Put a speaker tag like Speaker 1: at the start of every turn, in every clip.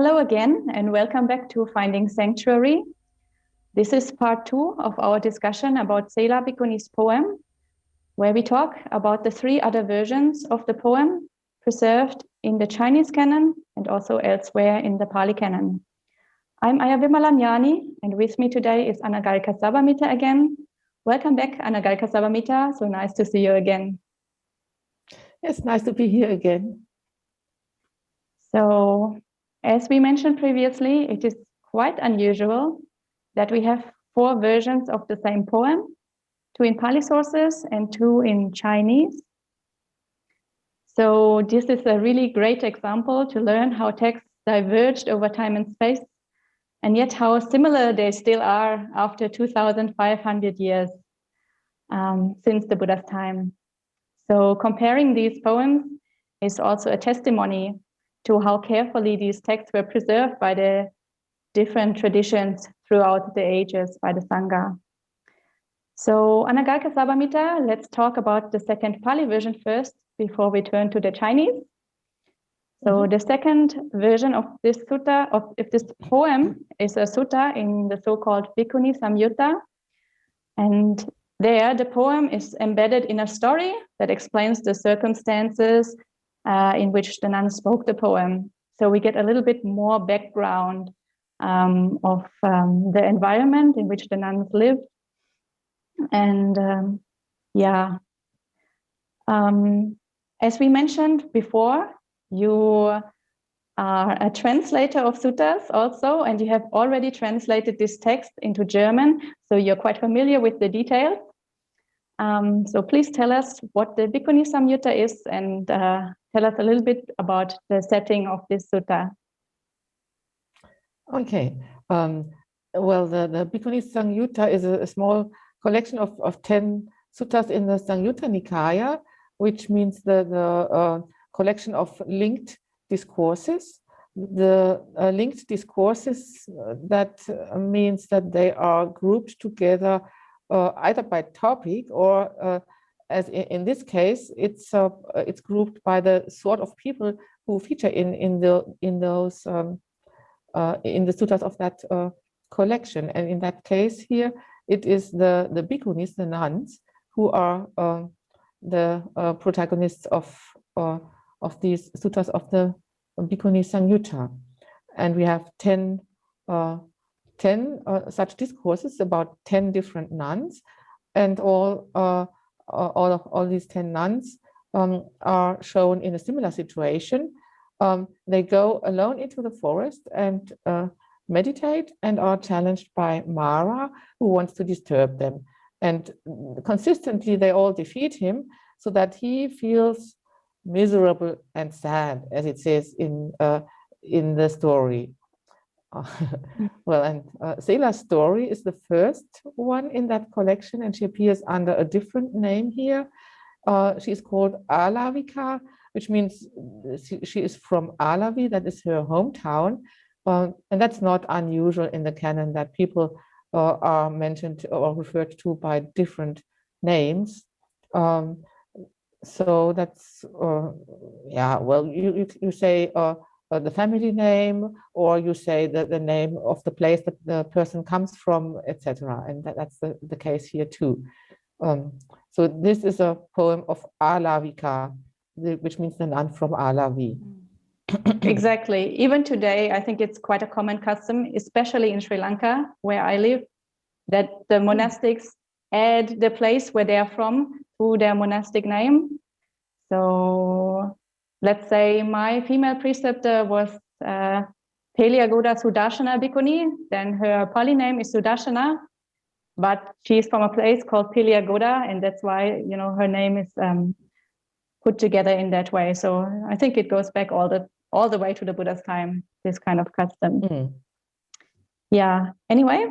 Speaker 1: Hello again, and welcome back to Finding Sanctuary. This is part 2 of our discussion about Sela Bhikkhuni's poem, where we talk about the 3 other versions of the poem preserved in the Chinese canon and also elsewhere in the Pali Canon. I'm Ayya Vimalanyani, and with me today is Anagarika Sabbamitta again. Welcome back, Anagarika Sabbamitta. So nice to see you again.
Speaker 2: It's nice to be here again.
Speaker 1: So, as we mentioned previously, it is quite unusual that we have 4 versions of the same poem, 2 in Pali sources and 2 in Chinese. So this is a really great example to learn how texts diverged over time and space, and yet how similar they still are after 2,500 years since the Buddha's time. So comparing these poems is also a testimony to how carefully these texts were preserved by the different traditions throughout the ages by the Sangha. So Anagarika Sabbamitta, let's talk about the second Pali version first before we turn to the Chinese. So the second version of this sutta, of this poem, is a sutta in the so-called Bhikkhuni Samyutta. And there the poem is embedded in a story that explains the circumstances in which the nuns spoke the poem. So we get a little bit more background of the environment in which the nuns lived. And as we mentioned before, you are a translator of suttas also, and you have already translated this text into German, so you're quite familiar with the details. So please tell us what the Bhikkhuni Samyutta is, and tell us a little bit about the setting of this sutta.
Speaker 2: Okay. Well, the Bhikkhuni Samyutta is a small collection of 10 suttas in the Samyutta Nikaya, which means the collection of linked discourses. The linked discourses, that means that they are grouped together either by topic or, as in this case, it's grouped by the sort of people who feature in the suttas of that collection. And in that case here, it is the bhikkhunis, the nuns, who are the protagonists of these suttas of the Bhikkhuni Samyutta. And we have 10 such discourses about 10 different nuns, and all these 10 nuns are shown in a similar situation. They go alone into the forest and meditate, and are challenged by Mara, who wants to disturb them. And consistently they all defeat him, so that he feels miserable and sad, as it says in the story. Well, and Sela's story is the first one in that collection, and she appears under a different name here. She is called Alavika, which means she is from Alavi, that is her hometown. And that's not unusual in the canon, that people are mentioned or referred to by different names. So that's, well, you say the family name, or you say the name of the place that the person comes from, etc. And that's the case here too. So this is a poem of Alavika, which means the nun from Alavi.
Speaker 1: Exactly. Even today, I think it's quite a common custom, especially in Sri Lanka, where I live, that the monastics add the place where they are from to their monastic name. So let's say my female preceptor was Therīgāthā Sudarshana Bhikkhuni, then her Pali name is Sudarshana, but she's from a place called Therīgāthā, and that's why, you know, her name is put together in that way. So I think it goes back all the way to the Buddha's time, this kind of custom. Yeah, anyway,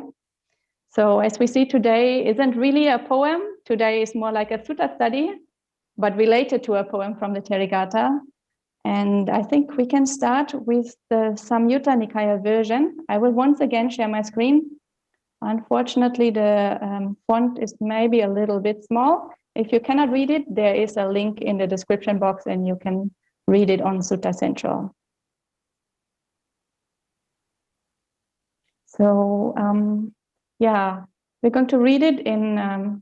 Speaker 1: so as we see, today isn't really a poem. Today is more like a sutta study, but related to a poem from the Therigatha. And I think we can start with the Samyutta Nikaya version. I will once again share my screen. Unfortunately, the font is maybe a little bit small. If you cannot read it, there is a link in the description box, and you can read it on SuttaCentral. So yeah, we're going to read it in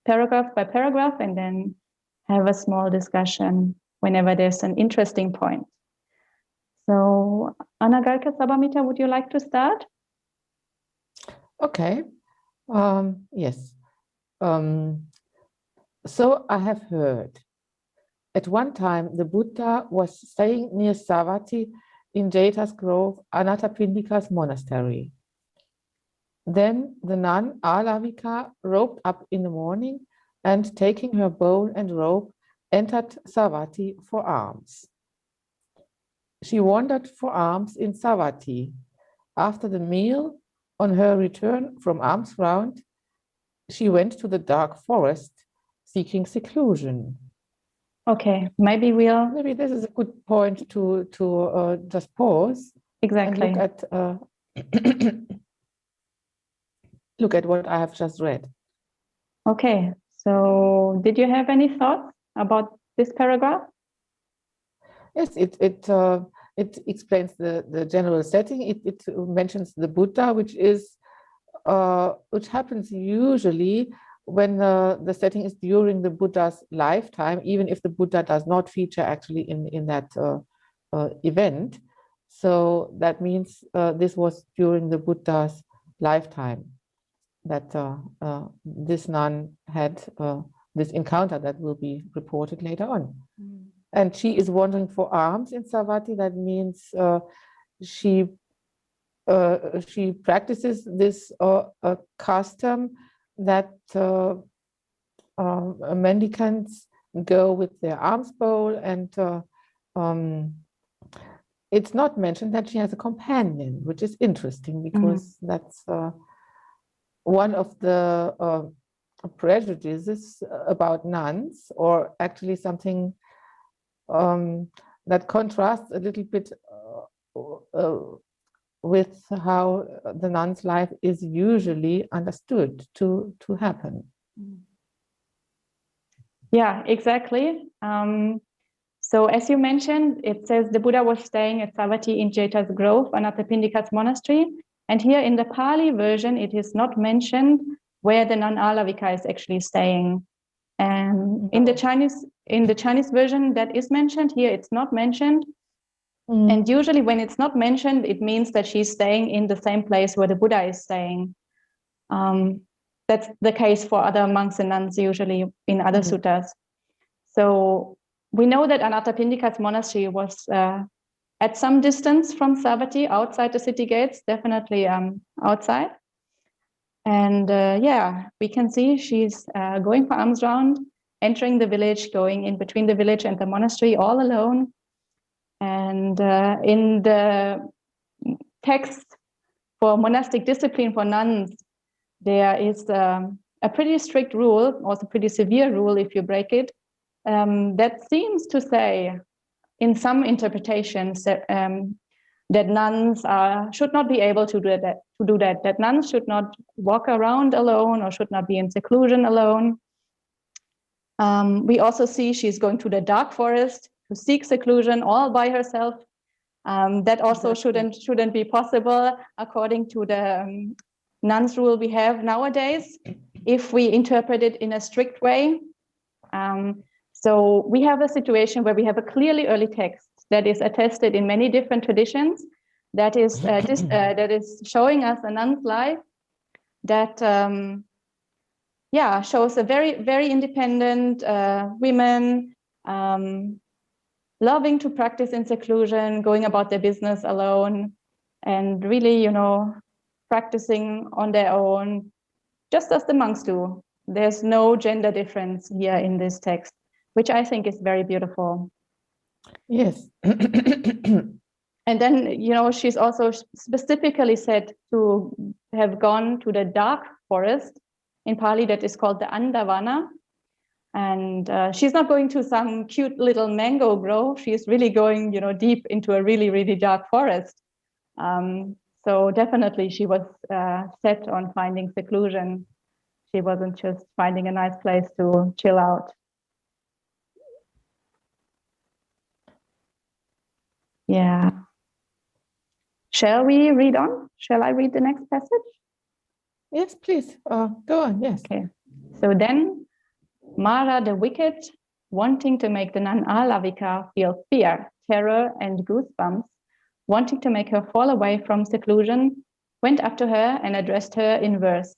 Speaker 1: paragraph by paragraph and then have a small discussion whenever there's an interesting point. So Anagarika Sabbamitta, would you like to start?
Speaker 2: Okay. Yes. So I have heard. At one time, the Buddha was staying near Savatthi in Jeta's grove, Anathapindika's monastery. Then the nun Alavika roped up in the morning and, taking her bowl and rope, entered Savatthi for alms. She wandered for alms in Savatthi. After the meal, on her return from alms round, she went to the dark forest, seeking seclusion.
Speaker 1: Okay, maybe
Speaker 2: this is a good point to just pause.
Speaker 1: Exactly.
Speaker 2: And look at what I have just read.
Speaker 1: Okay, so did you have any thoughts about this paragraph?
Speaker 2: Yes, it explains the general setting. It mentions the Buddha, which happens usually when the setting is during the Buddha's lifetime, even if the Buddha does not feature actually in that event. So that means this was during the Buddha's lifetime that this nun had this encounter that will be reported later on. Mm. And she is wandering for alms in Savatthi. That means she practices this custom that mendicants go with their alms bowl, and it's not mentioned that she has a companion, which is interesting because that's one of the prejudices about nuns, or actually something that contrasts a little bit with how the nun's life is usually understood to happen.
Speaker 1: Yeah, exactly. So as you mentioned, it says the Buddha was staying at Savatthi in Jeta's grove, Anathapindika's monastery. And here in the Pali version, it is not mentioned where the nun Alavika is actually staying. And in the Chinese version, that is mentioned. Here, it's not mentioned. And usually when it's not mentioned, it means that she's staying in the same place where the Buddha is staying. That's the case for other monks and nuns, usually in other suttas. So we know that Anathapindika's monastery was at some distance from Savatthi, outside the city gates, definitely outside. And yeah, we can see she's going for alms round, entering the village, going in between the village and the monastery all alone. And in the text for monastic discipline for nuns, there is a pretty strict rule, also pretty severe rule if you break it, that seems to say, in some interpretations, that nuns should not be able to do that, that nuns should not walk around alone or should not be in seclusion alone. We also see she's going to the dark forest to seek seclusion all by herself. That also shouldn't be possible according to the nuns rule we have nowadays, if we interpret it in a strict way. So we have a situation where we have a clearly early text that is attested in many different traditions, that is that is showing us a nun's life that shows a very, very independent women, loving to practice in seclusion, going about their business alone, and really, practicing on their own, just as the monks do. There's no gender difference here in this text, which I think is very beautiful.
Speaker 2: Yes.
Speaker 1: And then, she's also specifically said to have gone to the dark forest. In Pali, that is called the Andavana. And she's not going to some cute little mango grove. She's really going, deep into a really, really dark forest. So definitely she was set on finding seclusion. She wasn't just finding a nice place to chill out. Yeah. Shall we read on? Shall I read the next passage?
Speaker 2: Yes, please. Go on. Yes.
Speaker 1: Okay. So then, Mara the wicked, wanting to make the nun Alavika feel fear, terror, and goosebumps, wanting to make her fall away from seclusion, went up to her and addressed her in verse.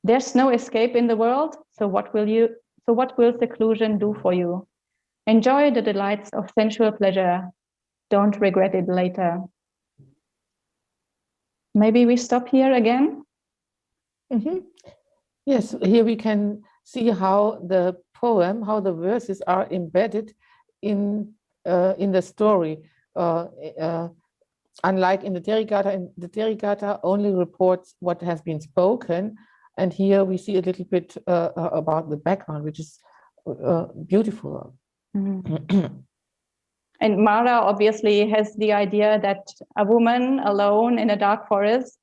Speaker 1: There's no escape in the world, so what will seclusion do for you? Enjoy the delights of sensual pleasure. Don't regret it later. Maybe we stop here again?
Speaker 2: Mm-hmm. Yes, here we can see how the poem, how the verses are embedded in the story. Unlike in the Therīgāthā only reports what has been spoken, and here we see a little bit about the background, which is beautiful.
Speaker 1: Mm-hmm. And Mara obviously has the idea that a woman alone in a dark forest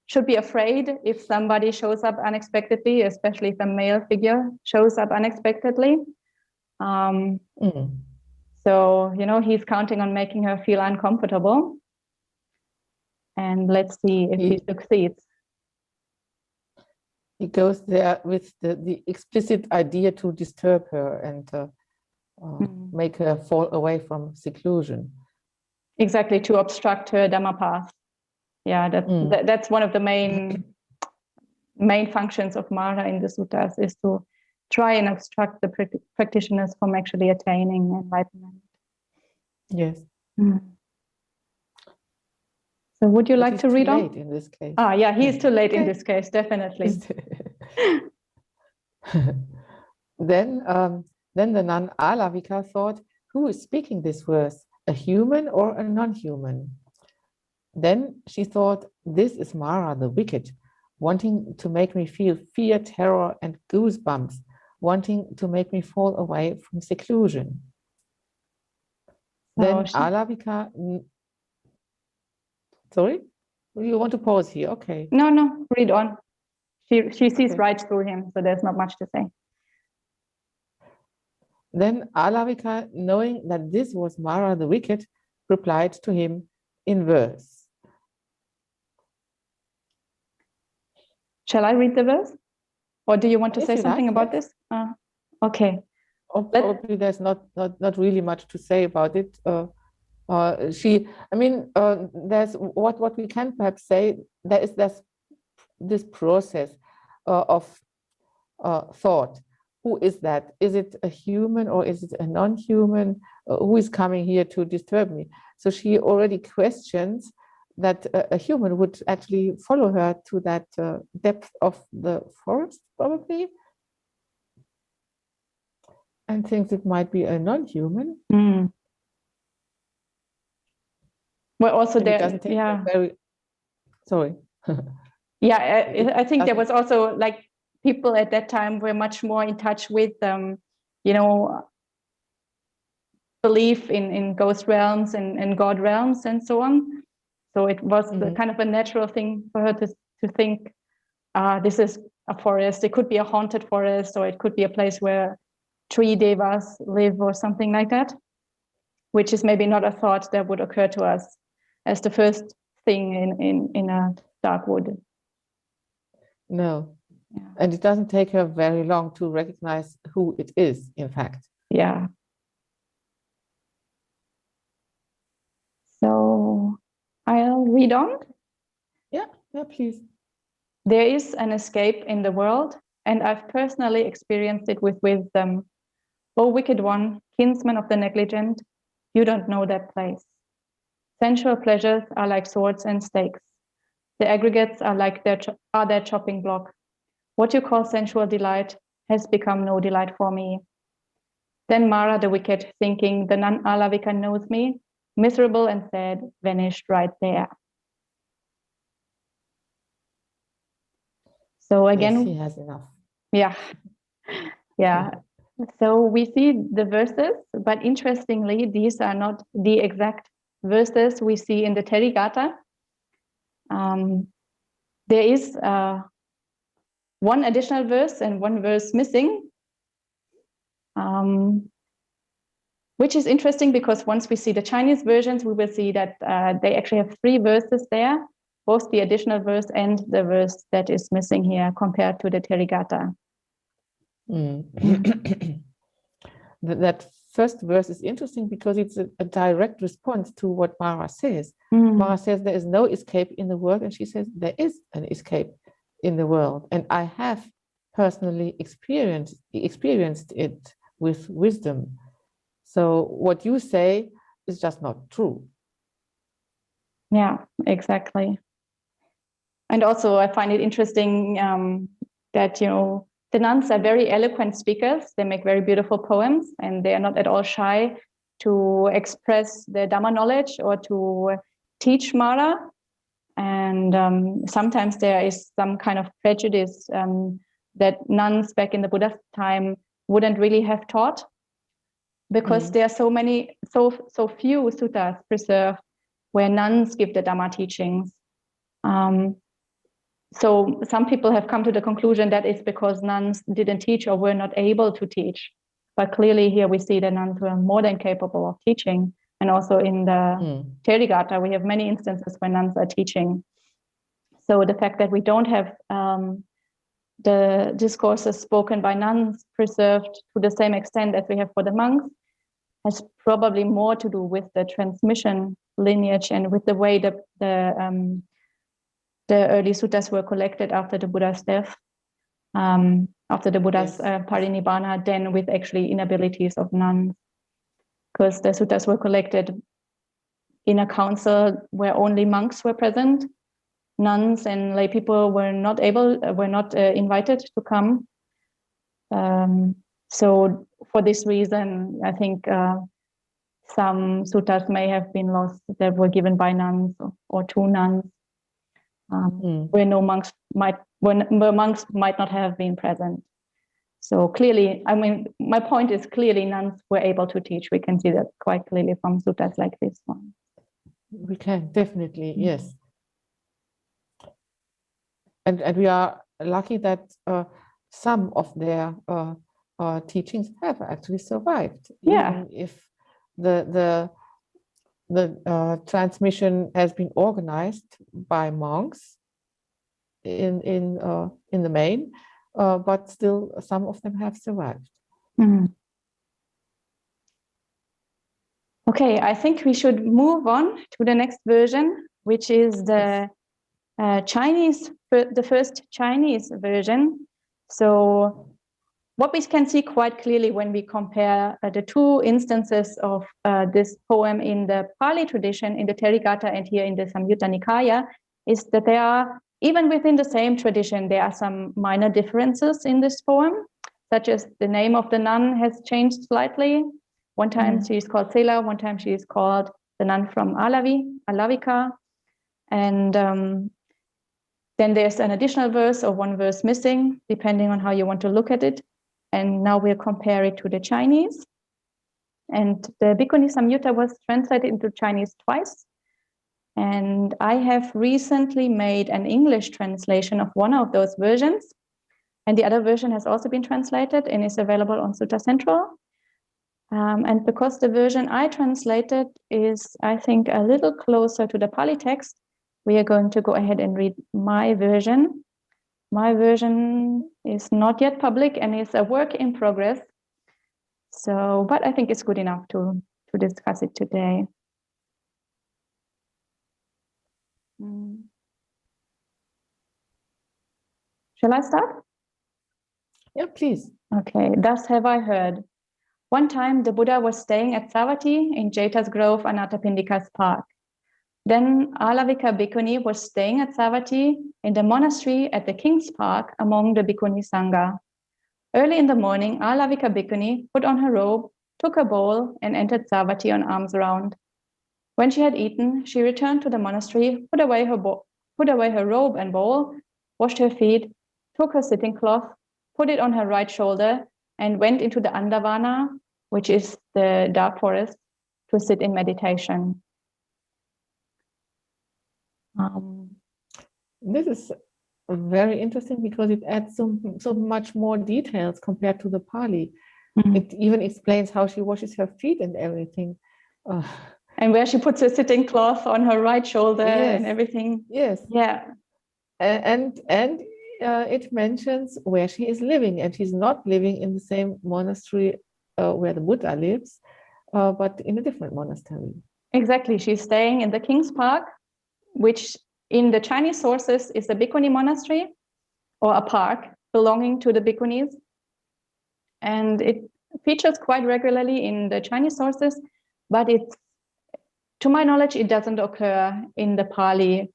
Speaker 1: should be afraid if somebody shows up unexpectedly, especially if a male figure shows up unexpectedly. So, he's counting on making her feel uncomfortable. And let's see if he succeeds.
Speaker 2: He goes there with the explicit idea to disturb her and make her fall away from seclusion.
Speaker 1: Exactly, to obstruct her Dhamma path. Yeah, that's one of the main functions of Mara in the suttas, is to try and obstruct the practitioners from actually attaining enlightenment.
Speaker 2: Yes.
Speaker 1: So would you like to read on?
Speaker 2: Late in this case.
Speaker 1: Yeah, he's too late in this case, definitely.
Speaker 2: Then the nun Alavika thought, who is speaking this verse, a human or a non-human? Then she thought, this is Mara the wicked, wanting to make me feel fear, terror, and goosebumps, wanting to make me fall away from seclusion. Then Alavika... Sorry? You want to pause here? Okay.
Speaker 1: No, read on. She sees right through him, so there's not much to say.
Speaker 2: Then Alavika, knowing that this was Mara the wicked, replied to him in verse.
Speaker 1: Shall I read the verse? Or do you want to say something about this? Okay.
Speaker 2: Probably there's not really much to say about it. There's what we can perhaps say, there's this process of thought. Who is that? Is it a human or is it a non-human? Who is coming here to disturb me? So she already questions that a human would actually follow her to that depth of the forest, probably, and thinks it might be a non-human.
Speaker 1: Well, also
Speaker 2: and
Speaker 1: there, yeah.
Speaker 2: Sorry.
Speaker 1: Yeah, I think there was also, like, people at that time were much more in touch with, belief in ghost realms and God realms and so on. So it was kind of a natural thing for her to think, this is a forest. It could be a haunted forest, or it could be a place where tree devas live or something like that, which is maybe not a thought that would occur to us as the first thing in a dark wood.
Speaker 2: No. Yeah. And it doesn't take her very long to recognize who it is, in fact.
Speaker 1: Yeah. So I'll read on.
Speaker 2: Yeah, please.
Speaker 1: There is an escape in the world, and I've personally experienced it with wisdom. O wicked one, kinsman of the negligent, you don't know that place. Sensual pleasures are like swords and stakes. The aggregates are like their chopping block. What you call sensual delight has become no delight for me. Then Mara the wicked, thinking the nun Alavika knows me, miserable and sad, vanished right there. So again,
Speaker 2: yes, he has enough.
Speaker 1: Yeah. So we see the verses, but interestingly, these are not the exact verses we see in the Therīgāthā. There is one additional verse and one verse missing, which is interesting because once we see the Chinese versions, we will see that they actually have 3 verses there, both the additional verse and the verse that is missing here compared to the Therigatha.
Speaker 2: That first verse is interesting because it's a direct response to what Mara says. Mara says there is no escape in the world, and she says there is an escape in the world. And I have personally experienced it with wisdom. So what you say is just not true.
Speaker 1: Yeah, exactly. And also I find it interesting that, you know, the nuns are very eloquent speakers. They make very beautiful poems, and they are not at all shy to express their Dhamma knowledge or to teach Mara. And sometimes there is some kind of prejudice that nuns back in the Buddha's time wouldn't really have taught, because there are so few suttas preserved where nuns give the Dhamma teachings. So some people have come to the conclusion that it's because nuns didn't teach or were not able to teach. But clearly here we see the nuns were more than capable of teaching. And also in the Therīgāthā, we have many instances where nuns are teaching. So the fact that we don't have the discourses spoken by nuns preserved to the same extent as we have for the monks has probably more to do with the transmission lineage and with the way that the early suttas were collected after the Buddha's death, after the Buddha's parinibbana, than with actually inabilities of nuns. Because the suttas were collected in a council where only monks were present. Nuns and lay people were not invited to come. So for this reason, I think some suttas may have been lost that were given by nuns or to nuns. Where monks might not have been present. So clearly, I mean, my point is clearly nuns were able to teach. We can see that quite clearly from suttas like this one.
Speaker 2: We can, definitely, yes. And we are lucky that some of their teachings have actually survived. Even if the transmission has been organized by monks in the main, but still some of them have survived.
Speaker 1: Okay, I think we should move on to the next version, which is the the first Chinese version. So what we can see quite clearly when we compare the 2 instances of this poem in the Pali tradition, in the Therigatha and here in the Samyutta Nikaya, is that there are, even within the same tradition, there are some minor differences in this poem, such as the name of the nun has changed slightly. One time she is called Sela, one time she is called the nun from Alavika. And then there's an additional verse or one verse missing, depending on how you want to look at it. And now we'll compare it to the Chinese. And the Bhikkhuni Samyutta was translated into Chinese twice. And I have recently made an English translation of one of those versions. And the other version has also been translated and is available on SuttaCentral. And because the version I translated is, I think, a little closer to the Pali text, we are going to go ahead and read my version. My version is not yet public and is a work in progress. So, but I think it's good enough to discuss it today. Shall I start?
Speaker 2: Yeah, please.
Speaker 1: Okay, thus have I heard. One time the Buddha was staying at Savatthi in Jeta's Grove, Anathapindika's park. Then Alavika Bhikkhuni was staying at Savatthi in the monastery at the King's Park among the Bhikkhuni Sangha. Early in the morning, Alavika Bhikkhuni put on her robe, took a bowl, and entered Savatthi on arms round. When she had eaten, she returned to the monastery, put away her robe and bowl, washed her feet, took her sitting cloth, put it on her right shoulder, and went into the Andavana, which is the dark forest, to sit in meditation.
Speaker 2: This is very interesting because it adds so much more details compared to the Pali. It even explains how she washes her feet and everything.
Speaker 1: And where she puts her sitting cloth on her right shoulder and everything.
Speaker 2: Yes.
Speaker 1: Yeah.
Speaker 2: And it mentions where she is living, and she's not living in the same monastery where the Buddha lives, but in a different monastery.
Speaker 1: Exactly. She's staying in the King's Park, which in the Chinese sources is a Bhikkhuni monastery or a park belonging to the Bhikkhunis. And it features quite regularly in the Chinese sources, but it's, to my knowledge, it doesn't occur in the Pali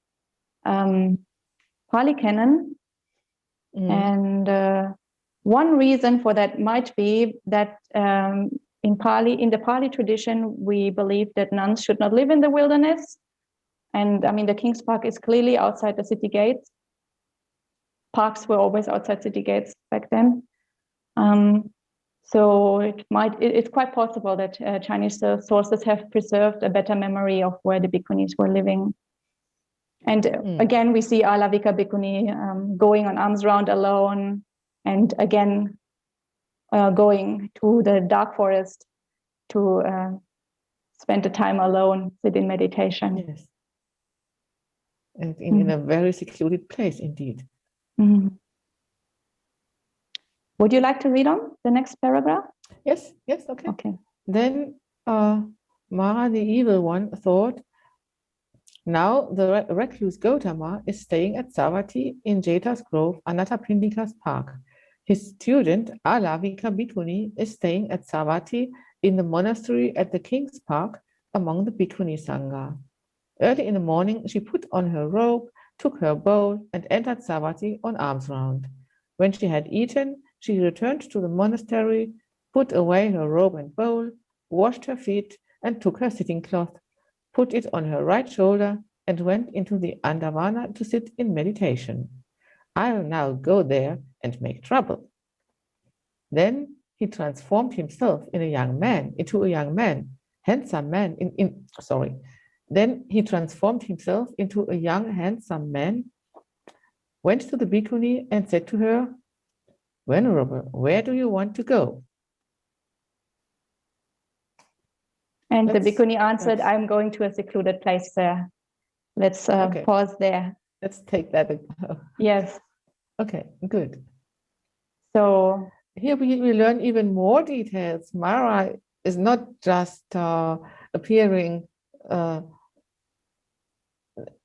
Speaker 1: Canon. And one reason for that might be that in the Pali tradition, we believe that nuns should not live in the wilderness. And I mean, the King's Park is clearly outside the city gates. Parks were always outside city gates back then. So it's quite possible that Chinese sources have preserved a better memory of where the Bhikkhunis were living. And again, we see Alavika Bhikkhuni going on alms round alone, and again going to the dark forest to spend the time alone, sit in meditation.
Speaker 2: Yes. And in a very secluded place, indeed.
Speaker 1: Would you like to read on the next paragraph?
Speaker 2: Yes, okay.
Speaker 1: Okay.
Speaker 2: Then Mara, the evil one, thought, now the recluse Gautama is staying at Savatthi in Jeta's grove, Anathapindika's park. His student, Alavika Bhikkhuni, is staying at Savatthi in the monastery at the King's Park among the Bhikkhuni Sangha. Early in the morning, she put on her robe, took her bowl, and entered Savatthi on alms round. When she had eaten, she returned to the monastery, put away her robe and bowl, washed her feet, and took her sitting cloth, put it on her right shoulder, and went into the Andavana to sit in meditation. I'll now go there and make trouble. Then he transformed himself into a young man, handsome man. Then he transformed himself into a young, handsome man, went to the Bhikkhuni and said to her, Venerable, where do you want to go?
Speaker 1: And the Bhikkhuni answered, I'm going to a secluded place there. Let's pause there.
Speaker 2: Let's take that.
Speaker 1: Yes.
Speaker 2: Okay, good.
Speaker 1: So
Speaker 2: here we learn even more details. Mara is not just appearing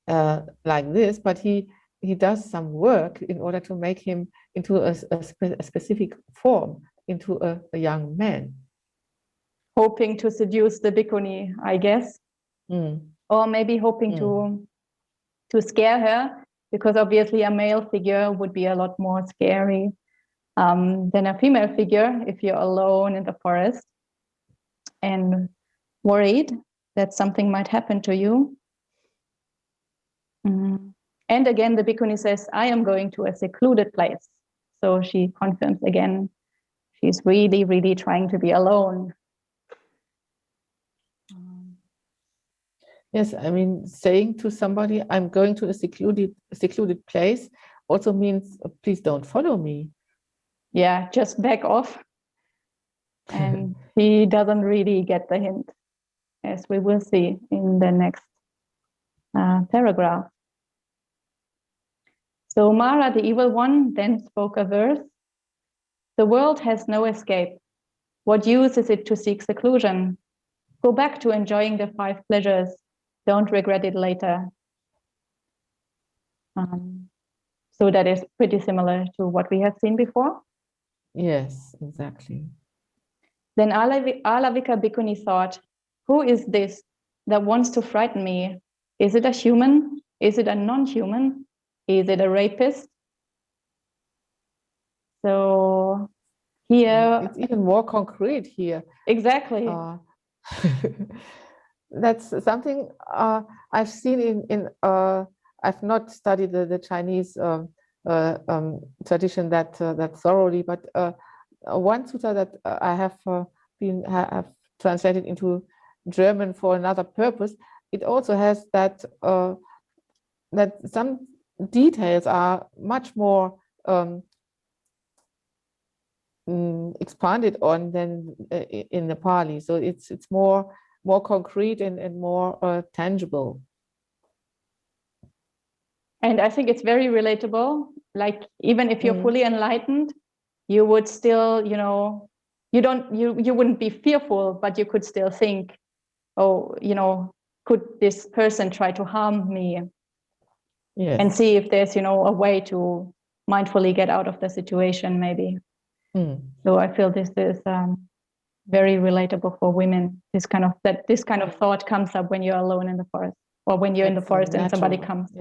Speaker 2: like this, but he does some work in order to make him into a specific form, into a young man.
Speaker 1: Hoping to seduce the Bhikkhuni, I guess. Or maybe hoping to scare her, because obviously a male figure would be a lot more scary than a female figure if you're alone in the forest and worried that something might happen to you. And again, the Bhikkhuni says, I am going to a secluded place. So she confirms again, she's really, really trying to be alone.
Speaker 2: Yes, I mean, saying to somebody, I'm going to a secluded place also means, please don't follow me.
Speaker 1: Yeah, just back off. And he doesn't really get the hint, as we will see in the next paragraph. So Mara, the evil one, then spoke a verse. The world has no escape. What use is it to seek seclusion? Go back to enjoying the 5 pleasures. Don't regret it later. So that is pretty similar to what we have seen before.
Speaker 2: Yes, exactly.
Speaker 1: Then Alavika Bhikkhuni thought, who is this that wants to frighten me? Is it a human? Is it a non-human? Is it a rapist? So here...
Speaker 2: It's even more concrete here.
Speaker 1: Exactly.
Speaker 2: That's something I've seen in I've not studied the Chinese tradition that thoroughly, but one sutta that I have have translated into German for another purpose, it also has that that some details are much more expanded on than in the Pali. So it's more concrete and more tangible.
Speaker 1: And I think it's very relatable. Like, even if you're fully enlightened, you would still, you know, you wouldn't be fearful, but you could still think, oh, you know, could this person try to harm me?
Speaker 2: Yes.
Speaker 1: And see if there's, you know, a way to mindfully get out of the situation, maybe. So I feel this is very relatable for women. This kind of thought comes up when you're alone in the forest, or when you're in the forest and somebody comes.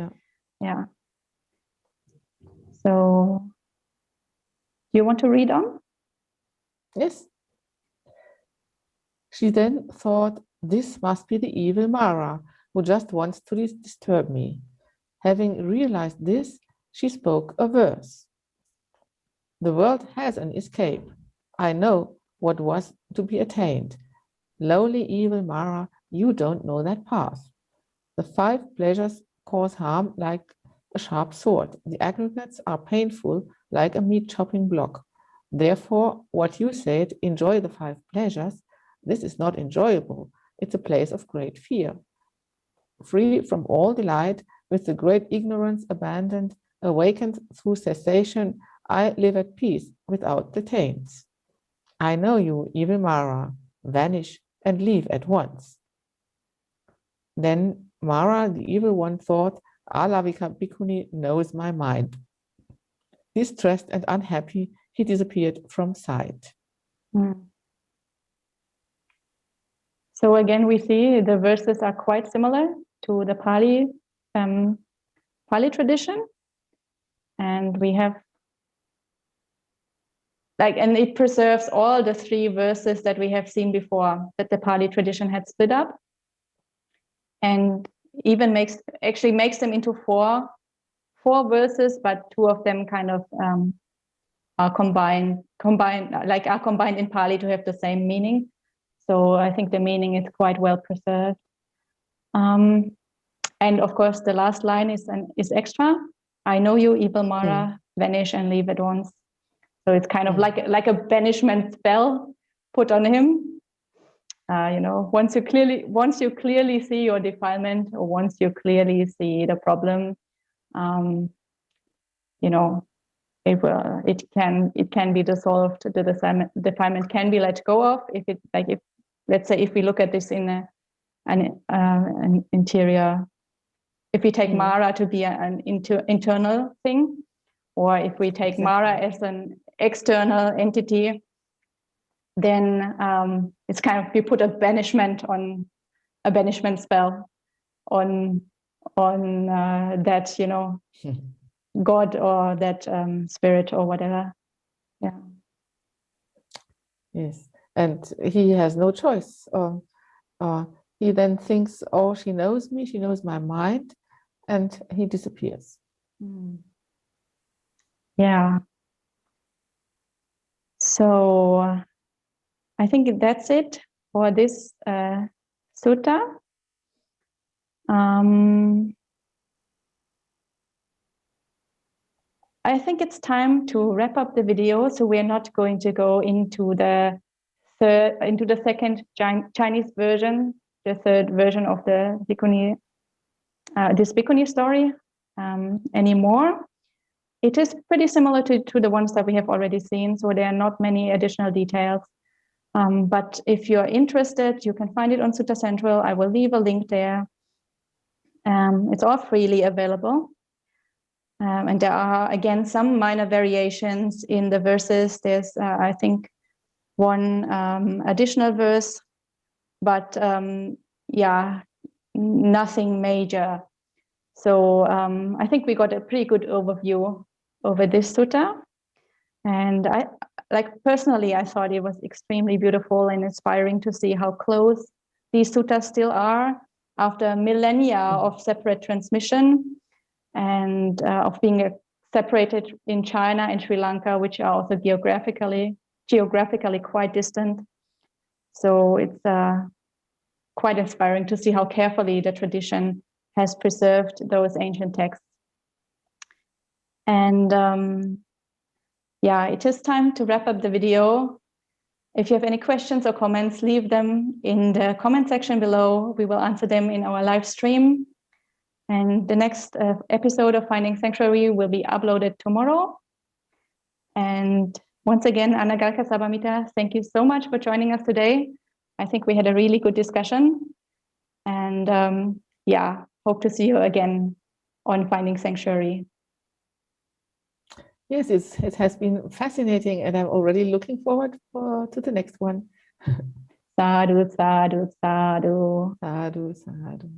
Speaker 1: Yeah. So, you want to read on?
Speaker 2: Yes. She then thought, this must be the evil Mara, who just wants to disturb me. Having realized this, she spoke a verse. The world has an escape. I know what was to be attained. Lowly evil Mara, you don't know that path. The 5 pleasures cause harm like a sharp sword. The aggregates are painful like a meat chopping block. Therefore, what you said, enjoy the 5 pleasures, this is not enjoyable. It's a place of great fear. Free from all delight, with the great ignorance abandoned, awakened through cessation, I live at peace without the taints. I know you, evil Mara, vanish and leave at once. Then Mara, the evil one, thought, Alavika Bhikkhuni knows my mind. Distressed and unhappy, he disappeared from sight.
Speaker 1: So again, we see the verses are quite similar to the Pali tradition, and we have and it preserves all the 3 verses that we have seen before that the Pali tradition had split up, and even makes them into 4 verses, but 2 of them kind of are combined in Pali to have the same meaning. So I think the meaning is quite well preserved. And of course, the last line is extra. I know you, evil Mara, vanish and leave at once. So it's kind of like a banishment spell put on him. You know, once you clearly see your defilement, or once you clearly see the problem, you know, it can be dissolved. The defilement can be let go of if let's say if we look at this in an interior, if we take Mara to be an internal thing, or if we take Mara as an external entity, then it's kind of, we put a banishment spell on that, you know, God or that spirit or whatever. Yeah.
Speaker 2: Yes, and he has no choice. He then thinks, oh, she knows me, she knows my mind, and he disappears.
Speaker 1: Yeah. So I think that's it for this sutta. I think it's time to wrap up the video. So we're not going to go into the second Chinese version, the 3rd version of the Bhikkhuni, this Bhikkhuni story anymore. It is pretty similar to the ones that we have already seen, so there are not many additional details. But if you're interested, you can find it on SuttaCentral. I will leave a link there. It's all freely available. And there are, again, some minor variations in the verses. There's, I think, one additional verse, but yeah, nothing major. So I think we got a pretty good overview over this sutta. And personally, I thought it was extremely beautiful and inspiring to see how close these suttas still are after millennia of separate transmission and of being separated in China and Sri Lanka, which are also geographically quite distant. So it's quite inspiring to see how carefully the tradition has preserved those ancient texts. And yeah, it is time to wrap up the video. If you have any questions or comments, leave them in the comment section below. We will answer them in our live stream. And the next episode of Finding Sanctuary will be uploaded tomorrow. And once again, Anagarika Sabbamitta, thank you so much for joining us today. I think we had a really good discussion. And yeah, hope to see you again on Finding Sanctuary.
Speaker 2: Yes, it has been fascinating, and I'm already looking forward to the next one.
Speaker 1: Sadhu, sadhu, sadhu.
Speaker 2: Sadhu, sadhu.